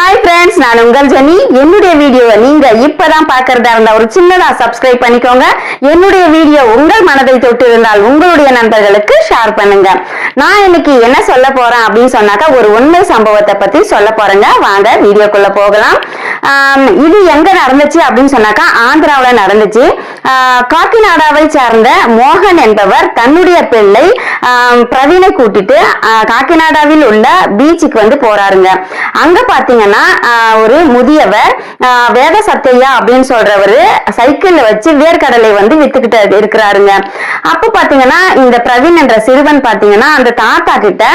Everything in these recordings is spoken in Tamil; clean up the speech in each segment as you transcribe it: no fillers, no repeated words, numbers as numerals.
ஹாய் ஃப்ரெண்ட்ஸ், நான் உங்கள் ஜெனி. என்னுடைய வீடியோவை நீங்க இப்பதான் பாக்குறதா இருந்தா ஒரு சின்னதா சப்ஸ்கிரைப் பண்ணிக்கோங்க. என்னுடைய வீடியோ உங்கள் மனதை தொட்டு இருந்தால் உங்களுடைய நண்பர்களுக்கு ஷேர் பண்ணுங்க. நான் இன்னைக்கு என்ன சொல்ல போறேன் அப்படின்னு சொன்னாக்கா ஒரு உண்மை சம்பவத்தை பத்தி சொல்ல போறேங்க. வாங்க வீடியோக்குள்ள போகலாம். இது எங்க நடந்துச்சு அப்படின்னு சொன்னாக்கா ஆந்திராவில நடந்துச்சு. காக்கிநாடாவை சேர்ந்த மோகன் என்பவர் தன்னுடைய பிள்ளை பிரவீனை கூட்டிட்டு காக்கிநாடாவில் உள்ள பீச்சுக்கு வந்து போறாருங்க. அங்க பாத்தீங்கன்னா ஒரு முதியவர் வேத சத்தையா அப்படின்னு சொல்றவரு சைக்கிள்ல வச்சு வேர்க்கடலை வந்து வித்துக்கிட்டு இருக்கிறாருங்க. அப்ப பாத்தீங்கன்னா இந்த பிரவீன் என்ற சிறுவன் பாத்தீங்கன்னா அந்த தாத்தா கிட்ட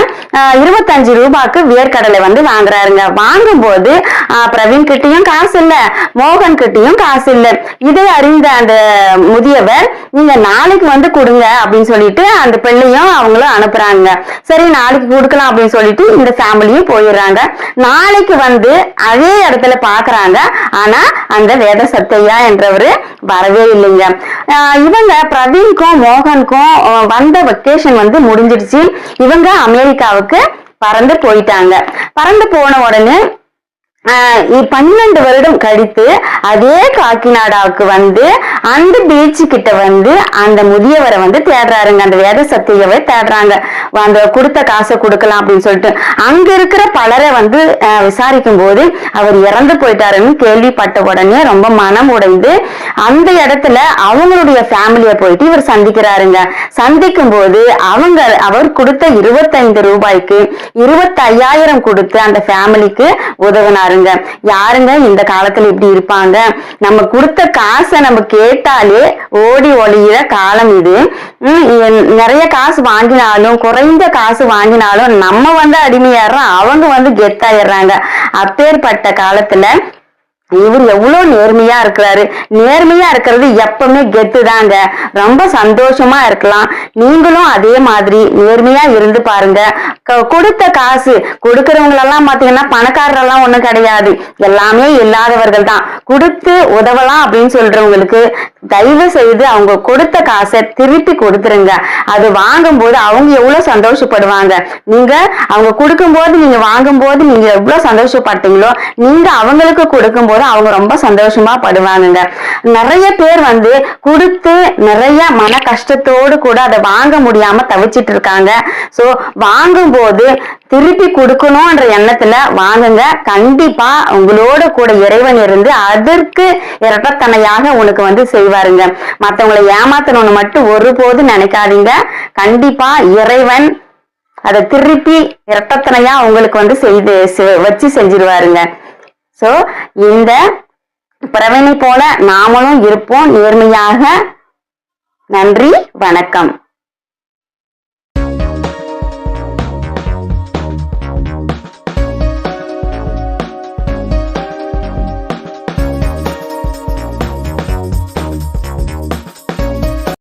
25 ரூபாய்க்கு வேர்க்கடலை வந்து வாங்குறாருங்க. வாங்கும் போது பிரவீன் கிட்டையும் காசு இல்ல, மோகன் கிட்டையும் காசு இல்ல. இதை அறிந்த அந்த முதியவர் நீங்க நாளைக்கு வந்து கொடுங்க அப்படின்னு சொல்லிட்டு அந்த பிள்ளையும் அவங்களும் அனுப்புறாங்க. சரி நாளைக்கு கொடுக்கலாம் அப்படின்னு சொல்லிட்டு இந்த ஃபேமிலியும் போயிடுறாங்க. நாளைக்கு வந்து அதே இடத்துல பாக்குறாங்க. ஆனா அந்த வேத சத்தையா என்றவரு வரவே இல்லைங்க. இவங்க பிரவீன்க்கும் மோகனுக்கும் வந்த வெக்கேஷன் வந்து முடிஞ்சிடுச்சு. இவங்க அமெரிக்காவுக்கு பறந்து போயிட்டாங்க. பறந்து போன உடனே 12 வருடம் கழித்து அதே காக்கிநாடாவுக்கு வந்து அந்த பீச்சு கிட்ட வந்து அந்த முதியவரை வந்து தேடுறாருங்க. அந்த வேத சத்தியவை தேடுறாங்க. அந்த கொடுத்த காசை கொடுக்கலாம் அப்படின்னு சொல்லிட்டு அங்க இருக்கிற பலரை வந்து விசாரிக்கும் போது அவர் இறந்து போயிட்டாருன்னு கேள்விப்பட்ட உடனே ரொம்ப மனம் உடைந்து அந்த இடத்துல அவங்களுடைய ஃபேமிலியை போயிட்டு இவர் சந்திக்கிறாருங்க. சந்திக்கும் போது அவர் கொடுத்த 25 ரூபாய்க்கு 25,000 கொடுத்து அந்த ஃபேமிலிக்கு உதவினார். யாருங்க இந்த காலத்துல இப்படி இருப்பாங்க? நம்ம கொடுத்த காசை நம்ம கேட்டாலே ஓடி ஒளியிற காலம் இது. நிறைய காசு வாங்கினாலும் குறைந்த காசு வாங்கினாலும் நம்ம வந்து அடிமையாடுறோம், அவங்க வந்து கெத்தாயிடுறாங்க. அப்பேற்பட்ட காலத்துல இவர் எவ்வளவு நேர்மையா இருக்கிறாரு. நேர்மையா இருக்கிறது எப்பவுமே கெத்து தாங்க. ரொம்ப சந்தோஷமா இருக்கலாம். நீங்களும் அதே மாதிரி நேர்மையா இருந்து பாருங்க. கொடுத்த காசு கொடுக்கறவங்களெல்லாம் பாத்தீங்கன்னா பணக்காரரெல்லாம் ஒண்ணும் கிடையாது, எல்லாமே இல்லாதவர்கள் தான். கொடுத்து உதவலாம் அப்படின்னு சொல்றவங்களுக்கு தயவு செய்து அவங்க கொடுத்த காசை திருப்பி கொடுத்துருங்க. அது வாங்கும் போது அவங்க எவ்வளவு சந்தோஷப்படுவாங்க. நீங்க அவங்க கொடுக்கும் போது நீங்க வாங்கும் போது நீங்க எவ்வளவு சந்தோஷப்பட்டீங்களோ நீங்க அவங்களுக்கு கொடுக்கும் போது அவங்க ரொம்ப சந்தோஷமா படுவாங்க. நிறைய பேர் வந்து கொடுத்து நிறைய மன கஷ்டத்தோடு கூட அதை வாங்க முடியாம தவிச்சிட்டு இருக்காங்க. சோ வாங்கும் போது திருப்பி கொடுக்கணும்ன்ற எண்ணத்துல வாங்குங்க. கண்டிப்பா உங்களோட கூட இறைவன் இருந்து அதற்கு இரட்டத்தனையாக உனக்கு வந்து செய்வாருங்க. மத்தவங்களை ஏமாத்தணும்னு மட்டும் ஒருபோதும் நினைக்காதீங்க. கண்டிப்பா இறைவன் அதை திருப்பி இரட்டத்தனையா உங்களுக்கு வந்து வச்சு செஞ்சிருவாருங்க. சோ இந்த பிரவீனை போல நாமளும் இருப்போம் நேர்மையாக. நன்றி, வணக்கம்.